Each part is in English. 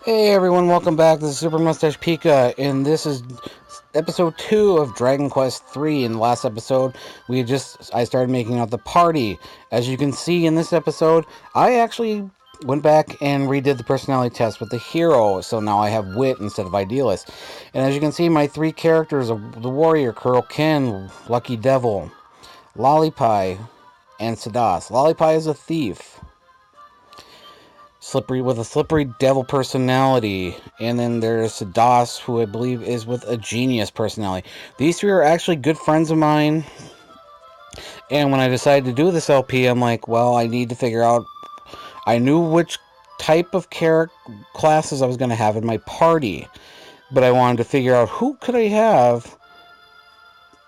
Hey everyone, welcome back. This is Super Mustache Pika, and this is episode 2 of Dragon Quest 3. In the last episode, I started making out the party. As you can see in this episode, I actually went back and redid the personality test with the hero, so now I have wit instead of idealist. And as you can see, my three characters are the warrior, Curl Ken, Lucky Devil, Lollipie, and Sadas. Lollipie is a thief. Slippery with a slippery devil personality, and then there's Sadas, who I believe is with a genius personality. These three are actually good friends of mine, and when I decided to do this LP, I'm like, well, I need to figure out. I knew which type of character classes I was going to have in my party, but I wanted to figure out who could I have.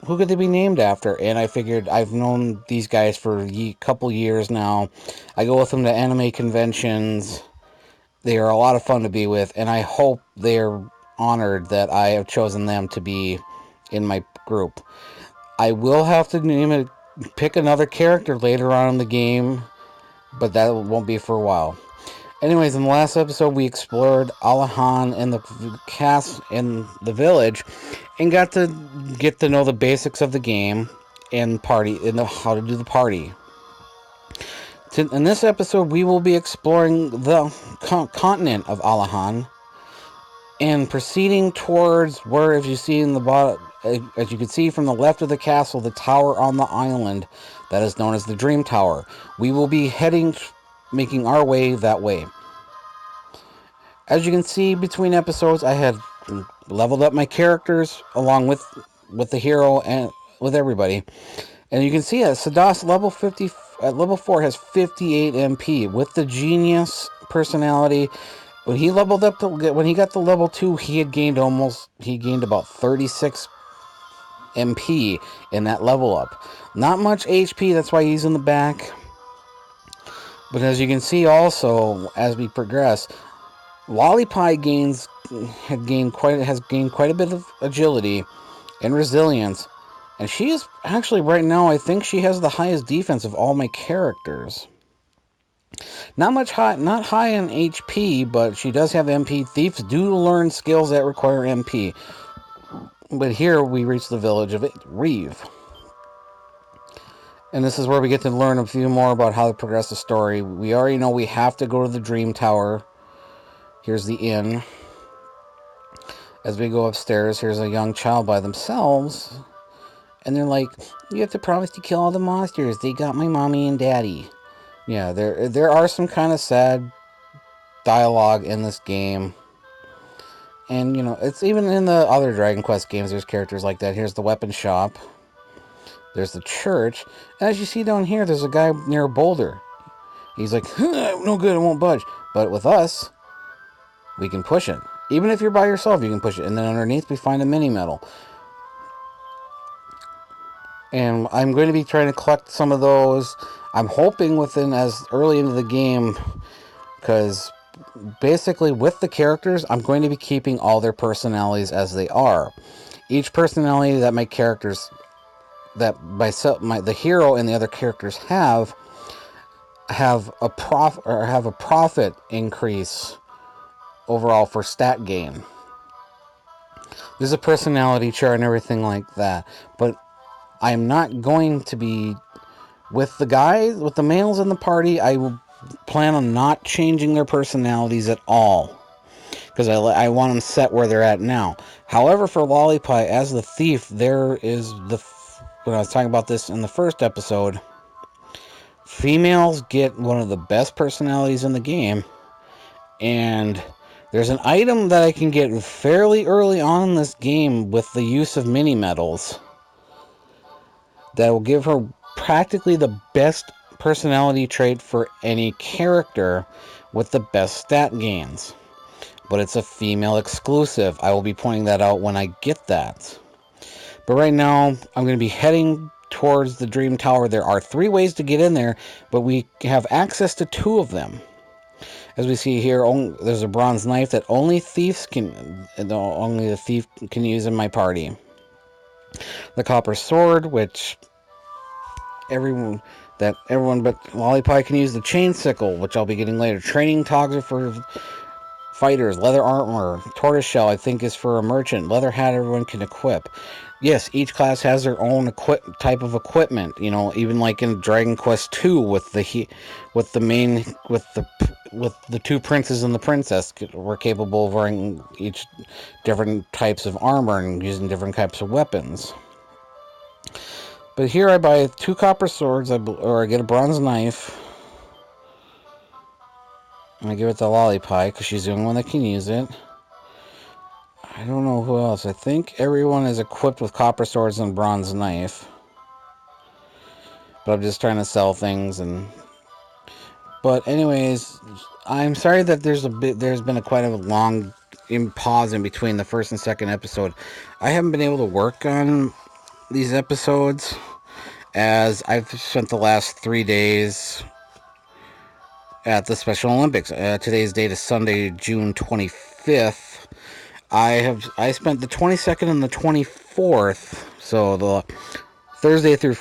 Who could they be named after? And I figured I've known these guys for a couple years now. I go with them to anime conventions. They are a lot of fun to be with, and I hope they're honored that I have chosen them to be in my group. I will have to pick another character later on in the game, but that won't be for a while. Anyways, in the last episode, we explored Aliahan and the cast in the village, and got to get to know the basics of the game and how to do the party. In this episode, we will be exploring the continent of Aliahan and proceeding towards where, if you see in the bottom, as you can see from the left of the castle, the tower on the island that is known as the Dream Tower. We will be making our way that way. As you can see between episodes, I had leveled up my characters along with the hero and with everybody. And you can see that Sadas at level 4 has 58 MP with the genius personality. When he when he got to level 2, he gained about 36 MP in that level up. Not much HP, that's why he's in the back. But as you can see also, as we progress, Lollipie has gained quite a bit of agility and resilience. And she is actually, right now, I think she has the highest defense of all my characters. Not high in HP, but she does have MP. Thieves do learn skills that require MP. But here we reach the village of Reeve. And this is where we get to learn a few more about how to progress the story. We already know we have to go to the Dream Tower. Here's the inn. As we go upstairs, here's a young child by themselves. And they're like, you have to promise to kill all the monsters. They got my mommy and daddy. Yeah, there are some kind of sad dialogue in this game. And, it's even in the other Dragon Quest games, there's characters like that. Here's the weapon shop. There's the church. And as you see down here, there's a guy near a boulder. He's like, no good, it won't budge. But with us, we can push it. Even if you're by yourself, you can push it. And then underneath, we find a mini medal. And I'm going to be trying to collect some of those. I'm hoping within as early into the game, because basically with the characters, I'm going to be keeping all their personalities as they are. Each personality that my characters, the hero and the other characters have a profit increase overall for stat gain. There's a personality chart and everything like that, but I'm not going to be with the males in the party. I will plan on not changing their personalities at all, because I want them set where they're at now. However, for Lollipie as the thief, when I was talking about this in the first episode, females get one of the best personalities in the game, and there's an item that I can get fairly early on in this game with the use of mini medals that will give her practically the best personality trait for any character with the best stat gains. But it's a female exclusive. I will be pointing that out when I get that. But right now, I'm going to be heading towards the Dream Tower. There are 3 ways to get in there, but we have access to 2 of them. As we see here, there's a bronze knife that only the thief can use in my party. The copper sword, which everyone but Lollipie can use. The chain sickle, which I'll be getting later. Training togs for fighters. Leather armor. Tortoiseshell, I think, is for a merchant. Leather hat, everyone can equip. Yes, each class has their own type of equipment. You know, even like in Dragon Quest II, with the two princes and the princess were capable of wearing each different types of armor and using different types of weapons. But here I buy 2 copper swords, or I get a bronze knife. And I give it to Lollipie, because she's the only one that can use it. I don't know who else. I think everyone is equipped with copper swords and bronze knife. But I'm just trying to sell things. But anyways, I'm sorry that there's been quite a long pause in between the first and second episode. I haven't been able to work on these episodes, as I've spent the last 3 days at the Special Olympics. Today's date is Sunday, June 25th. I spent the 22nd and the 24th, so the Thursday through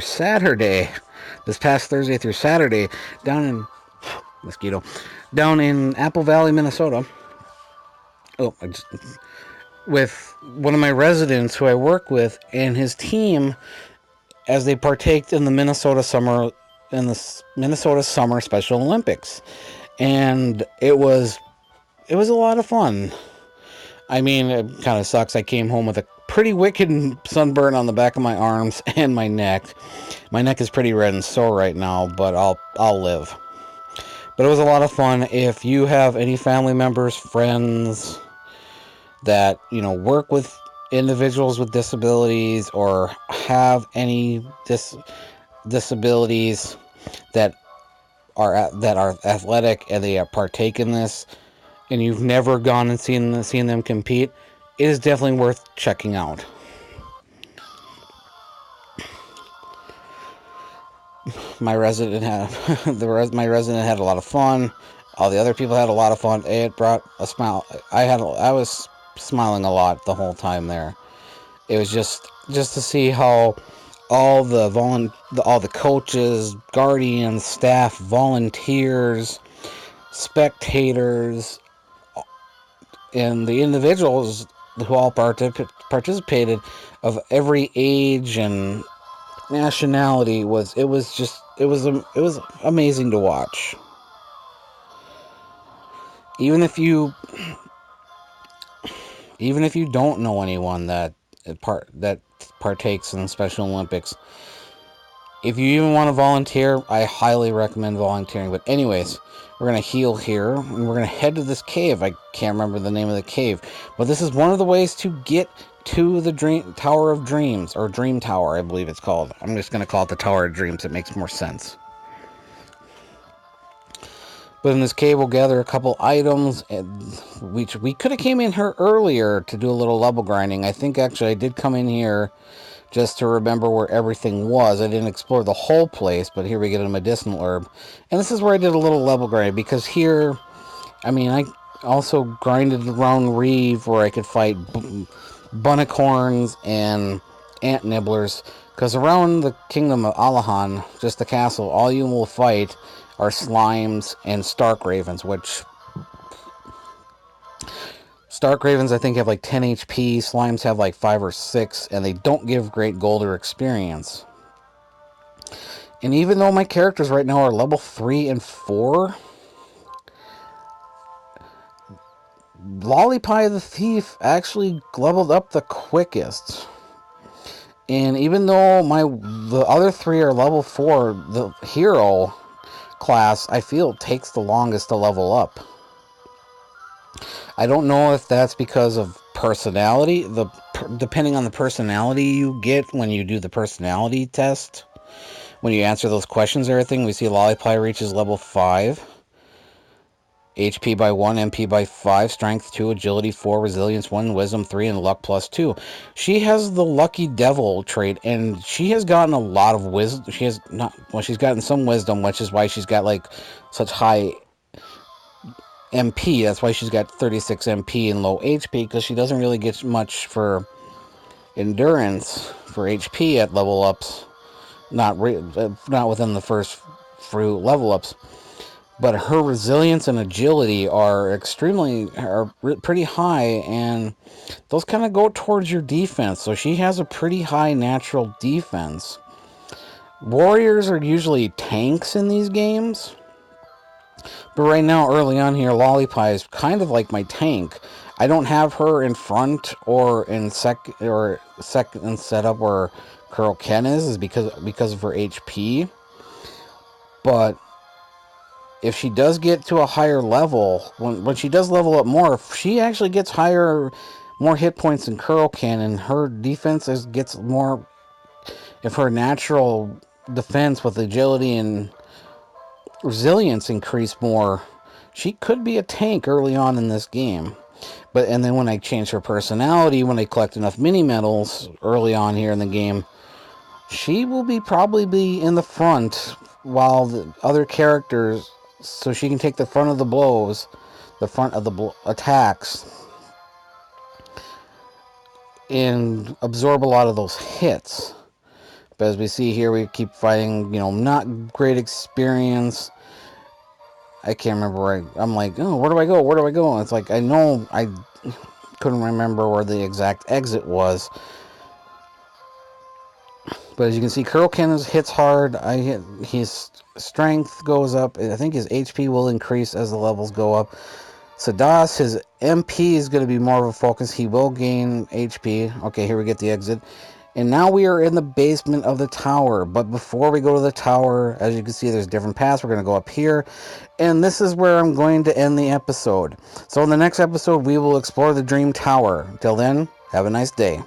Saturday, this past Thursday through Saturday, down in Apple Valley, Minnesota. With one of my residents who I work with and his team, as they partaked in the Minnesota Summer Special Olympics, and it was a lot of fun. I mean, it kind of sucks. I came home with a pretty wicked sunburn on the back of my arms and my neck. My neck is pretty red and sore right now, but I'll live. But it was a lot of fun. If you have any family members, friends that, you know, work with individuals with disabilities, or have any disabilities that are athletic and they partake in this, and you've never gone and seen them compete, it is definitely worth checking out. My resident had a lot of fun. All the other people had a lot of fun. It brought a smile. I was smiling a lot the whole time there. It was just to see how all the coaches, guardians, staff, volunteers, spectators, and the individuals who all participated, of every age and nationality, it was amazing to watch. Even if you don't know anyone that partakes in the Special Olympics, if you even want to volunteer, I highly recommend volunteering. But anyways, we're going to heal here, and we're going to head to this cave. I can't remember the name of the cave, but this is one of the ways to get to the Tower of Dreams, or Dream Tower, I believe it's called. I'm just going to call it the Tower of Dreams. It makes more sense. But in this cave, we'll gather a couple items. We could have came in here earlier to do a little level grinding. I think actually I did come in here just to remember where everything was. I didn't explore the whole place, but here we get a medicinal herb. And this is where I did a little level grinding, because here, I mean, I also grinded around Reeve, where I could fight bunnicorns and ant nibblers, because around the kingdom of Aliahan, just the castle, all you will fight are slimes and stark ravens, which Stark Ravens, I think, have like 10 HP. Slimes have like 5 or 6, and they don't give great gold or experience. And even though my characters right now are level 3 and 4, Lollipie the Thief actually leveled up the quickest. And even though the other 3 are level 4, the hero class, I feel, takes the longest to level up. I don't know if that's because of personality, depending on the personality you get when you do the personality test. When you answer those questions and everything, we see Lollipie reaches level 5. HP by 1, MP by 5, Strength 2, Agility 4, Resilience 1, Wisdom 3, and Luck plus 2. She has the Lucky Devil trait, and she has gotten a lot of wisdom. She's gotten some wisdom, which is why she's got like such high MP. That's why she's got 36 MP and low HP, because she doesn't really get much for endurance for HP at level ups. Not within the first few level ups. but her resilience and agility are pretty high, and those kind of go towards your defense. So she has a pretty high natural defense. Warriors are usually tanks in these games, but right now, early on here, Lollipie is kind of like my tank. I don't have her in front or in second setup where Kuro Ken is because of her HP. But if she does get to a higher level, when she does level up more, if she actually gets more hit points than Kuro Ken, and her defense gets more. If her natural defense with agility and resilience increase more, she could be a tank early on in this game. And then when I change her personality, when I collect enough mini medals early on here in the game, she will probably be in the front while the other characters, so she can take the front of the blows, the front of the attacks, and absorb a lot of those hits. But as we see here, we keep fighting, not great experience. I can't remember where I'm like, oh, where do I go? Where do I go? And it's like, I know I couldn't remember where the exact exit was. But as you can see, Kuroken hits hard. His strength goes up. I think his HP will increase as the levels go up. Sadas, his MP is going to be more of a focus. He will gain HP. Okay, here we get the exit. And now we are in the basement of the tower. But before we go to the tower, as you can see, there's different paths. We're going to go up here. And this is where I'm going to end the episode. So in the next episode, we will explore the Dream Tower. Till then, have a nice day.